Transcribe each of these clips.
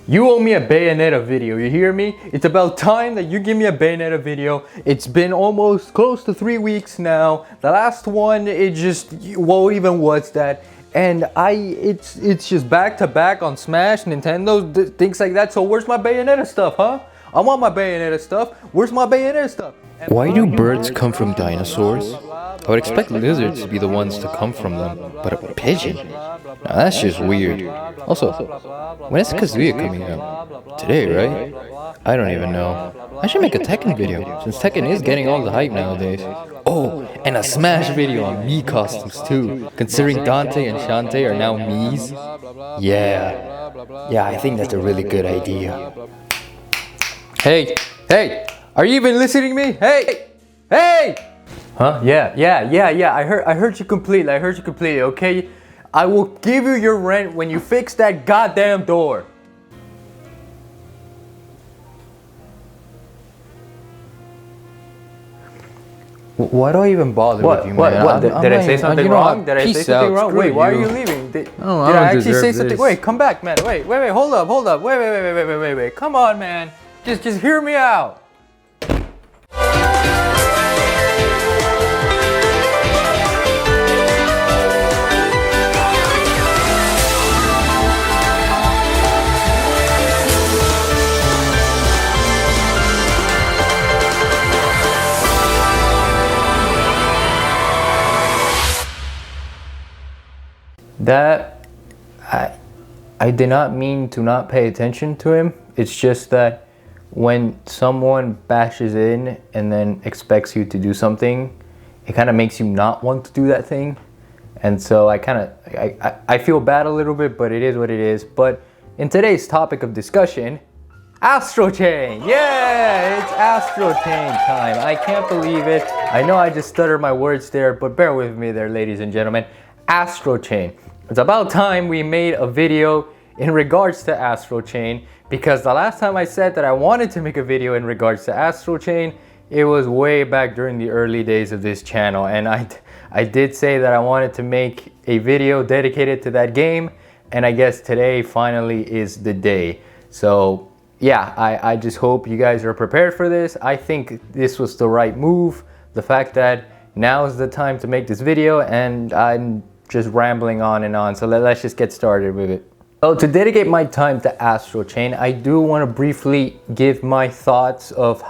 You owe me a Bayonetta video, you hear me? It's about time that you give me a Bayonetta video. It's been almost close to 3 weeks now. The last one, it just, what even was that? And it's just back to back on Smash, Nintendo, things like that. So where's my Bayonetta stuff, huh? I want my Bayonetta stuff. Where's my Bayonetta stuff? Why do birds come from dinosaurs? I would expect lizards to be the ones to come from them, but a pigeon? Now that's just weird. Also, when is Kazuya coming out? Today, right? I don't even know. I should make a Tekken video, since Tekken is getting all the hype nowadays. Oh, and a Smash video on Mii costumes too, considering Dante and Shantae are now Miis. Yeah, I think that's a really good idea. Hey, are you even listening to me? Hey! Huh? Yeah, I heard you completely, okay? I will give you your rent when you fix that goddamn door. Why do I even bother with you, man? What? Did I say something wrong? Did I say something wrong? Wait, why are you leaving? Did I actually say something? Wait, come back, man. Wait, hold up. Wait. Come on, man. Just hear me out. That I did not mean to not pay attention to him. It's just that when someone bashes in and then expects you to do something, it kind of makes you not want to do that thing. And so I feel bad a little bit, but it is what it is. But in today's topic of discussion, Astral Chain. Yeah, it's Astral Chain time. I can't believe it. I know I just stuttered my words there, but bear with me there, ladies and gentlemen. Astral Chain. It's about time we made a video in regards to Astral Chain, because the last time I said that I wanted to make a video in regards to Astral Chain, it was way back during the early days of this channel, and I did say that I wanted to make a video dedicated to that game, and I guess today finally is the day. So yeah, I just hope you guys are prepared for this. I think this was the right move. The fact that now is the time to make this video, and I'm just rambling on and on, so let's just get started with it. So to dedicate my time to Astral Chain, I do want to briefly give my thoughts of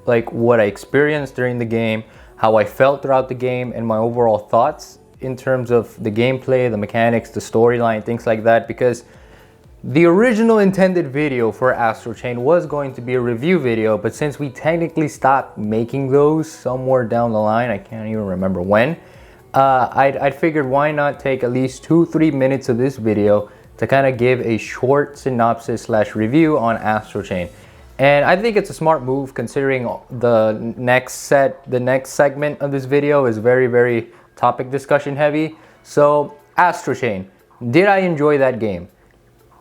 like what I experienced during the game, how I felt throughout the game, and my overall thoughts in terms of the gameplay, the mechanics, the storyline, things like that, because the original intended video for Astral Chain was going to be a review video, but since we technically stopped making those somewhere down the line, I can't even remember when, I figured why not take at least 2-3 minutes of this video to kind of give a short synopsis / review on Astral Chain. And I think it's a smart move, considering the next segment of this video is very topic discussion heavy. So Astral Chain, did I enjoy that game?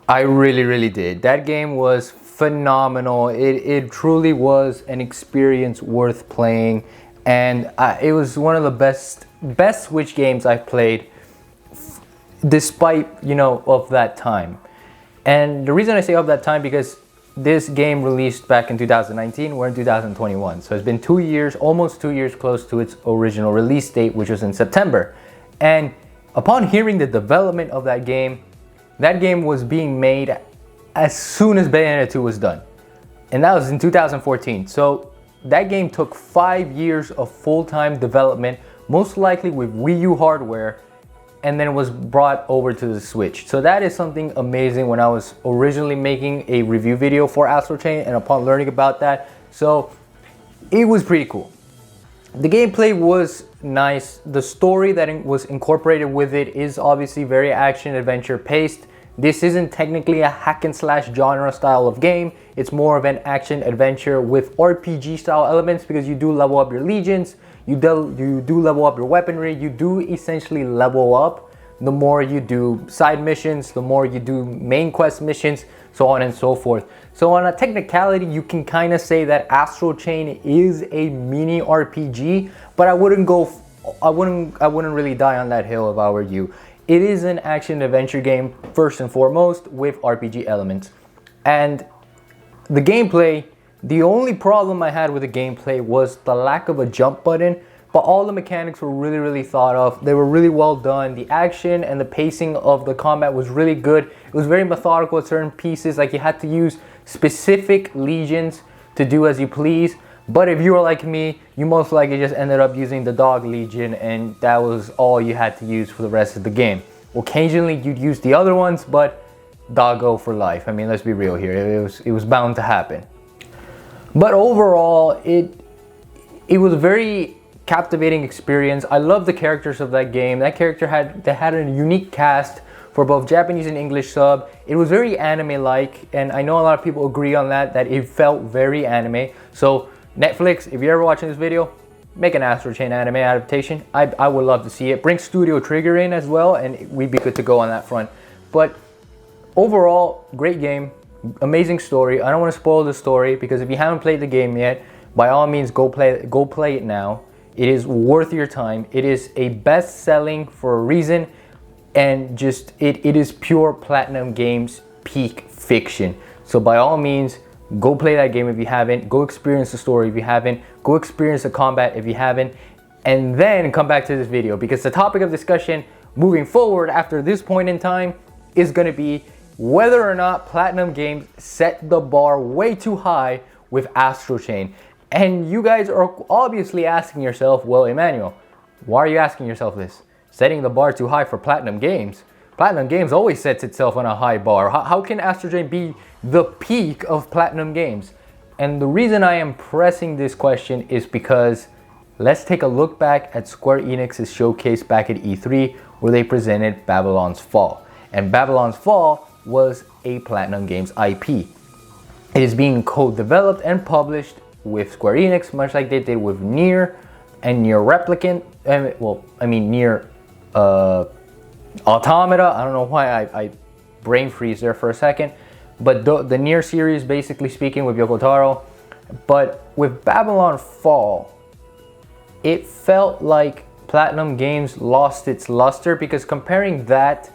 I really did. That game was phenomenal. It truly was an experience worth playing, and it was one of the best Switch games I've played, despite, of that time. And the reason I say of that time, because this game released back in 2019, we're in 2021. So it's been 2 years, almost 2 years, close to its original release date, which was in September. And upon hearing the development of that game was being made as soon as Bayonetta 2 was done. And that was in 2014. So that game took 5 years of full-time development, most likely with Wii U hardware, and then it was brought over to the Switch. So that is something amazing when I was originally making a review video for Astral Chain, and upon learning about that, so it was pretty cool. The gameplay was nice. The story that was incorporated with it is obviously very action adventure paced. This isn't technically a hack and slash genre style of game. It's more of an action adventure with RPG style elements, because you do level up your legions, you do level up your weaponry, you do essentially level up the more you do side missions, the more you do main quest missions, so on and so forth. So on a technicality, you can kind of say that Astral Chain is a mini RPG, but I wouldn't really die on that hill if I were you. It is an action adventure game first and foremost with RPG elements. And the gameplay, the only problem I had with the gameplay was the lack of a jump button, but all the mechanics were really, really thought of. They were really well done. The action and the pacing of the combat was really good. It was very methodical at certain pieces, like you had to use specific legions to do as you please. But if you were like me, you most likely just ended up using the dog legion, and that was all you had to use for the rest of the game. Occasionally you'd use the other ones, but doggo for life. I mean, let's be real here. It was bound to happen. But overall, it was a very captivating experience. I love the characters of that game. That character had a unique cast for both Japanese and English sub. It was very anime-like, and I know a lot of people agree on that it felt very anime. So Netflix, if you're ever watching this video, make an Astral Chain anime adaptation. I would love to see it. Bring Studio Trigger in as well, and we'd be good to go on that front. But overall, great game, amazing story. I don't want to spoil the story, because if you haven't played the game yet, by all means go play it now. It is worth your time. It is a best-selling for a reason, and just it is pure Platinum Games peak fiction. So by all means, go play that game if you haven't. Go experience the story if you haven't. Go experience the combat if you haven't. And then come back to this video, because the topic of discussion moving forward after this point in time is going to be whether or not Platinum Games set the bar way too high with Astral Chain. And you guys are obviously asking yourself, well, Emmanuel, why are you asking yourself this? Setting the bar too high for Platinum Games? Platinum Games always sets itself on a high bar. How can Astral Chain be the peak of Platinum Games? And the reason I am pressing this question is because let's take a look back at Square Enix's showcase back at E3, where they presented Babylon's Fall. And Babylon's Fall was a Platinum Games IP. It is being co-developed and published with Square Enix, much like they did with Nier and Nier Replicant. Nier Automata. I don't know why I brain freeze there for a second. But the Nier series, basically speaking, with Yoko Taro. But with Babylon Fall, it felt like Platinum Games lost its luster, because comparing that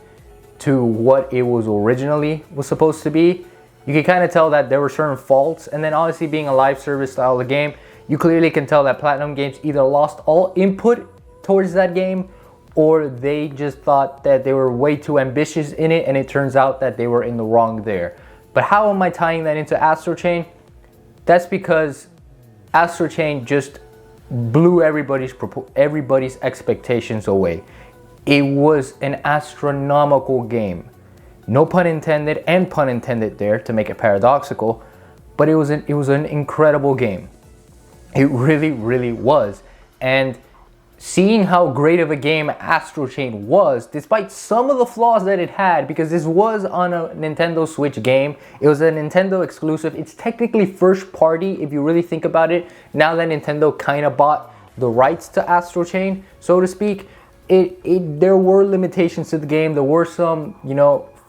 to what it was originally supposed to be, you can kind of tell that there were certain faults. And then obviously being a live service style of game, you clearly can tell that Platinum Games either lost all input towards that game, or they just thought that they were way too ambitious in it, and it turns out that they were in the wrong there. But how am I tying that into Astral Chain? That's because Astral Chain just blew everybody's expectations away. It was an astronomical game. No pun intended, and pun intended there to make it paradoxical, but it was an incredible game. It really, really was. And seeing how great of a game Astral Chain was, despite some of the flaws that it had, because this was on a Nintendo Switch game, it was a Nintendo exclusive. It's technically first party if you really think about it, now that Nintendo kind of bought the rights to Astral Chain, so to speak. There were limitations to the game. There were some,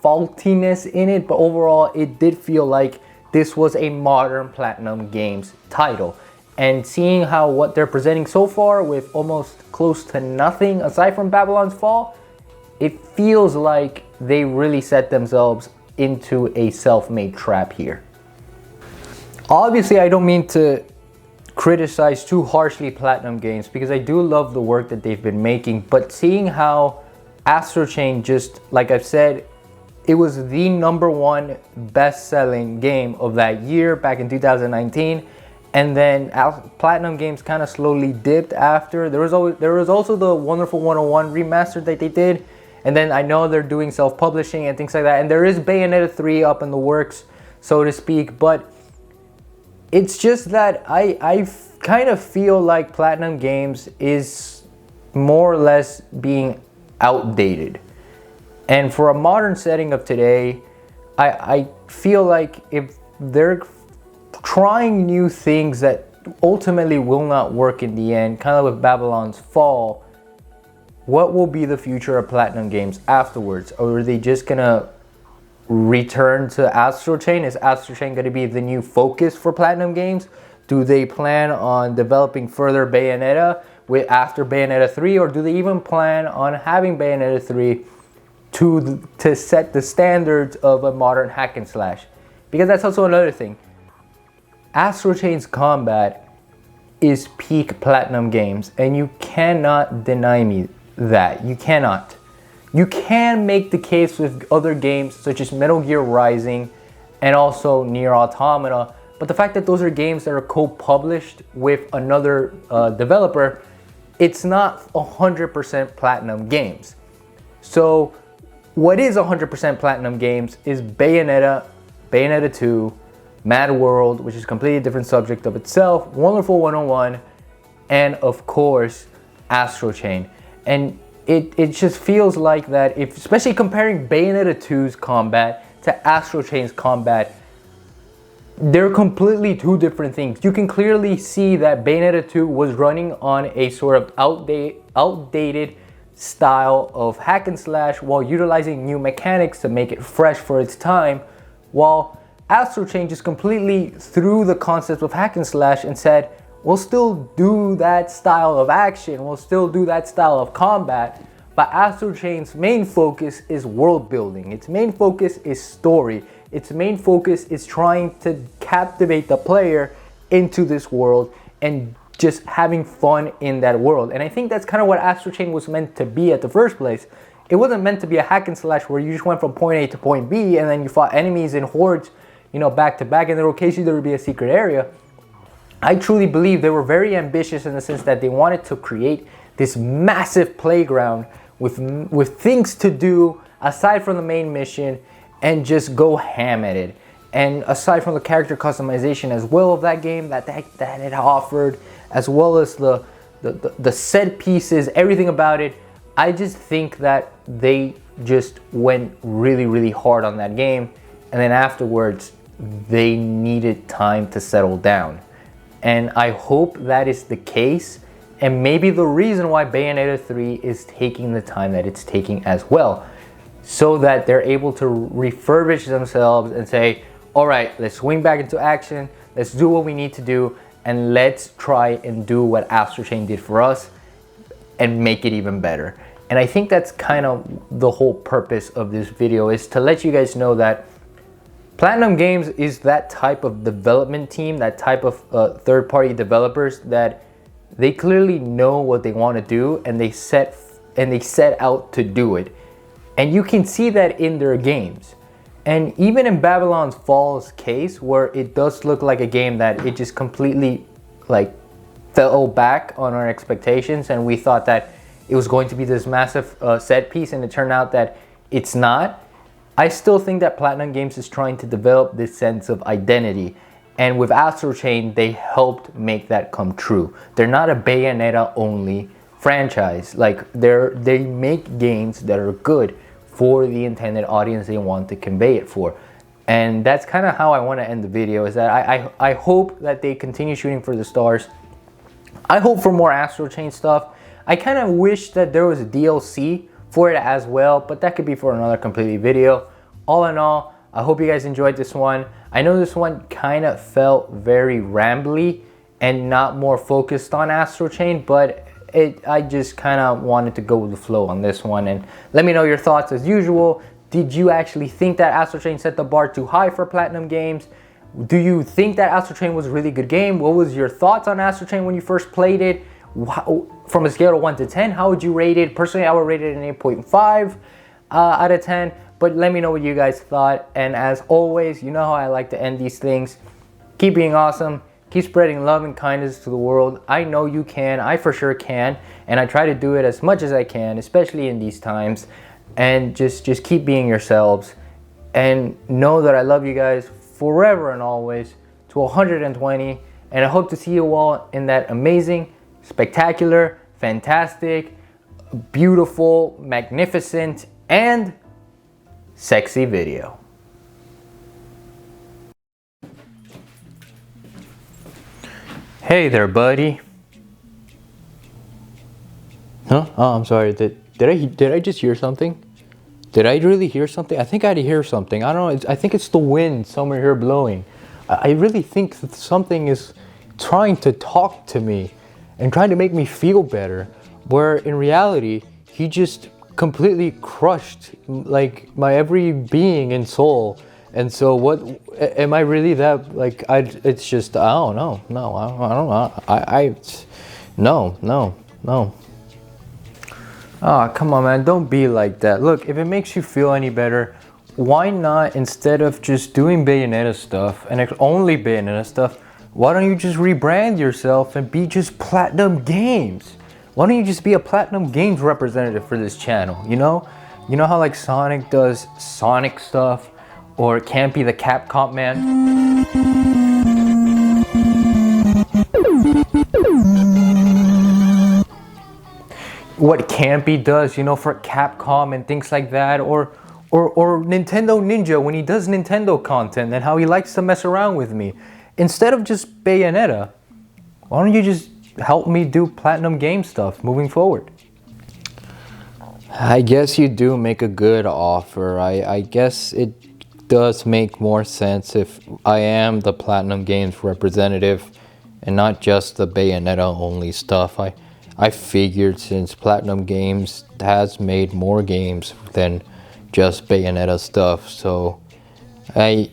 faultiness in it, but overall it did feel like this was a modern Platinum Games title. And seeing how what they're presenting so far, with almost close to nothing aside from Babylon's Fall, it feels like they really set themselves into a self-made trap here. Obviously, I don't mean to criticize too harshly Platinum Games, because I do love the work that they've been making, but seeing how Astral Chain, just like I've said, it was the #1 best-selling game of that year back in 2019. And then Platinum Games kind of slowly dipped after. There was also the Wonderful 101 remaster that they did. And then I know they're doing self-publishing and things like that. And there is Bayonetta 3 up in the works, so to speak. But it's just that I kind of feel like Platinum Games is more or less being outdated. And for a modern setting of today, I feel like if they're trying new things that ultimately will not work in the end, kind of with Babylon's Fall, what will be the future of Platinum Games afterwards? Or are they just gonna return to Astral Chain? Is Astral Chain gonna be the new focus for Platinum Games? Do they plan on developing further Bayonetta after Bayonetta 3? Or do they even plan on having Bayonetta 3 to set the standards of a modern hack and slash? Because that's also another thing. Astral Chain's combat is peak Platinum Games, and you cannot deny me that. You cannot. You can make the case with other games such as Metal Gear Rising and also Nier Automata, but the fact that those are games that are co-published with another developer, it's not 100% Platinum Games. So what is 100% Platinum Games is Bayonetta, Bayonetta 2, Mad World, which is a completely different subject of itself, Wonderful 101, and of course, Astral Chain. And it just feels like that, if, especially comparing Bayonetta 2's combat to Astral Chain's combat, they're completely two different things. You can clearly see that Bayonetta 2 was running on a sort of outdated style of hack and slash while utilizing new mechanics to make it fresh for its time, while Astral Chain just completely threw the concept of hack and slash and said, we'll still do that style of action, we'll still do that style of combat, but Astral Chain's main focus is world building. Its main focus is story. Its main focus is trying to captivate the player into this world and just having fun in that world. And I think that's kind of what Astral Chain was meant to be at the first place. It wasn't meant to be a hack and slash where you just went from point A to point B and then you fought enemies in hordes, you know, back to back, and then occasionally there would be a secret area. I truly believe they were very ambitious in the sense that they wanted to create this massive playground with things to do aside from the main mission and just go ham at it. And aside from the character customization as well of that game that it offered, as well as the set pieces, everything about it, I just think that they just went really, really hard on that game. And then afterwards, they needed time to settle down. And I hope that is the case, and maybe the reason why Bayonetta 3 is taking the time that it's taking as well, so that they're able to refurbish themselves and say, all right, let's swing back into action, let's do what we need to do, and let's try and do what Astral Chain did for us and make it even better. And I think that's kind of the whole purpose of this video, is to let you guys know that Platinum Games is that type of development team, that type of third-party developers that they clearly know what they want to do, and they set out to do it. And you can see that in their games. And even in Babylon's Fall's case, where it does look like a game that it just completely like fell back on our expectations, and we thought that it was going to be this massive set piece, and it turned out that it's not. I still think that Platinum Games is trying to develop this sense of identity, and with Astral Chain, they helped make that come true. They're not a Bayonetta only franchise. Like they make games that are good for the intended audience they want to convey it for. And that's kind of how I want to end the video, is that I hope that they continue shooting for the stars. I hope for more Astral Chain stuff. I kind of wish that there was a DLC for it as well, but that could be for another completely video. All in all, I hope you guys enjoyed this one. I know this one kind of felt very rambly and not more focused on Astral Chain, but I just kind of wanted to go with the flow on this one. And let me know your thoughts as usual. Did you actually think that Astral Chain set the bar too high for Platinum Games? Do you think that Astral Chain was a really good game? What was your thoughts on Astral Chain when you first played it? From a scale of 1 to 10, how would you rate it? Personally, I would rate it an 8.5 out of 10. But let me know what you guys thought. And as always, you know how I like to end these things. Keep being awesome. Keep spreading love and kindness to the world. I know you can. I for sure can. And I try to do it as much as I can, especially in these times. And just keep being yourselves. And know that I love you guys forever and always to 120. And I hope to see you all in that amazing, spectacular, fantastic, beautiful, magnificent, and sexy video. Hey there, buddy. Huh? Oh, I'm sorry. Did I just hear something? Did I really hear something? I think I hear something. I don't know. I think it's the wind somewhere here blowing. I really think that something is trying to talk to me and trying to make me feel better, where in reality, he just completely crushed like my every being and soul, And so what, am I really that, like, it's just, I don't know. No, I don't know. No. Ah, come on, man. Don't be like that. Look, if it makes you feel any better, why not, instead of just doing Bayonetta stuff and only Bayonetta stuff, why don't you just rebrand yourself and be just Platinum Games? Why don't you just be a Platinum Games representative for this channel, you know? You know how like Sonic does Sonic stuff, or Campy the Capcom man? What Campy does, you know, for Capcom and things like that, or Nintendo Ninja when he does Nintendo content and how he likes to mess around with me. Instead of just Bayonetta, why don't you just help me do Platinum Game stuff moving forward? I guess you do make a good offer. I guess it does make more sense if I am the Platinum Games representative and not just the Bayonetta only stuff. I figured since Platinum Games has made more games than just Bayonetta stuff, so I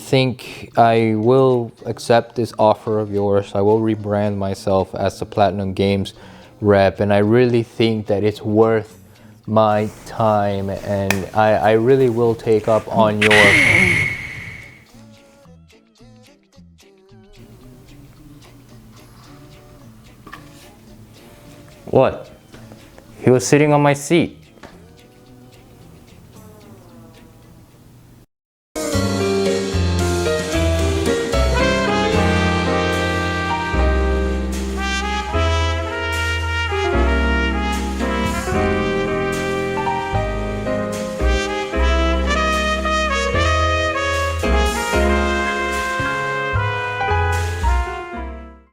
think I will accept this offer of yours. I will rebrand myself as the Platinum Games rep, and I really think that it's worth my time, and I really will take up on your... What? He was sitting on my seat.